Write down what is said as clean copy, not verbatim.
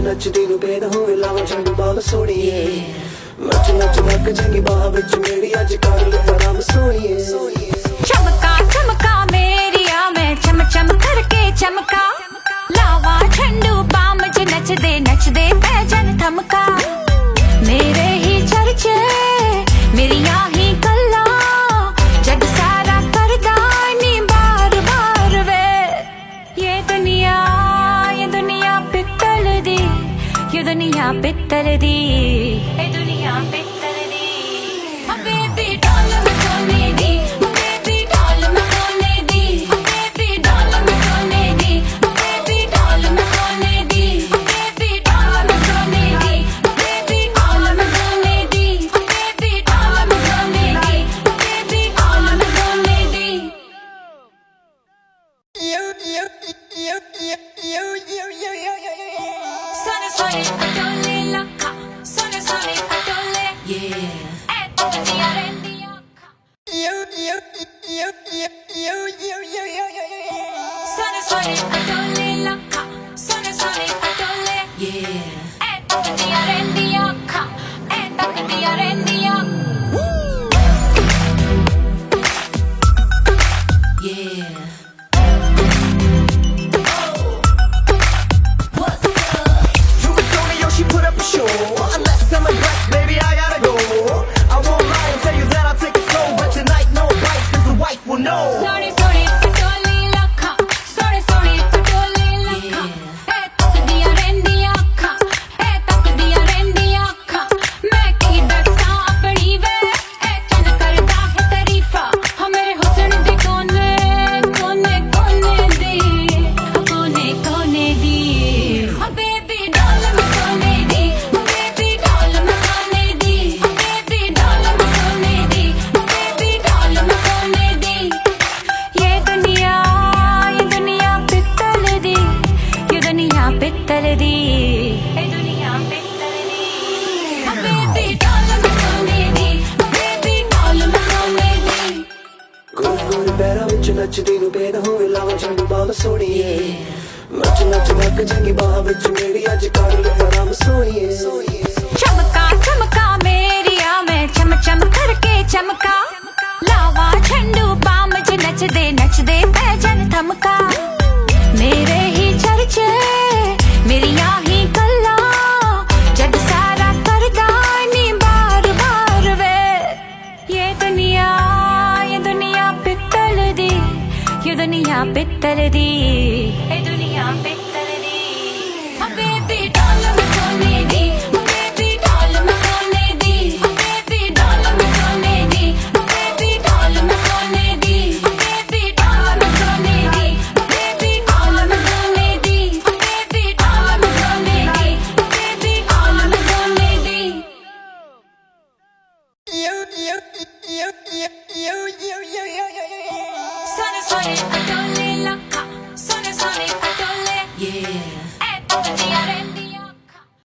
नचदी नु बेद होवे लावा चंग बाल सोनिए नच नच लग जंगी बाह विच मेरी अज कर ले आराम सोनिए चमका चमका मेरिया मैं चम चम करके चमका लावा झंडू बाम च नचदे पैजन थमका मेरे ही चर्चे मेरिया ही गल्ला जग सारा करदा नी बार बार वे ये दुनिया पित्तल दी ये दुनिया पित्तल दी ये दुनिया पित्तल दी बेबी डॉल में सोने दी बेबी डॉल में सोने दी बेबी डॉल में सोने दी बेबी डॉल में सोने दी बेबी डॉल में सोने दी बेबी डॉल में सोने दी बेबी डॉल में सोने दी बेबी डॉल में सोने दी Sono adole locca, sono adole, yeah. E tu ti arrendi occa. Sono adole locca, sono adole, yeah. E tu ti arrendi occa, e tu ti arrendi occa. Yeah. पित्तल दी ए दुनिया पित्तल दी baby doll में सोने दी baby doll में सोने दी गोल गोल para विच नचदी नु बेद होवे लावा चंग बाल सोनिए नच नच लग जंगी बाह विच मेरी अज कर ले आराम सोनिए चमका चमका मेरिया मैं चम चम करके चमका लावा झंडू बाम च नचदे पैजन थमका मेरे ही चर्चे मेरिया ही गल्ला जग सारा करदा नी बार बार वे ये दुनिया पित्तल दी ये दुनिया पित्तल दी ये दुनिया पित्तल दी बेबी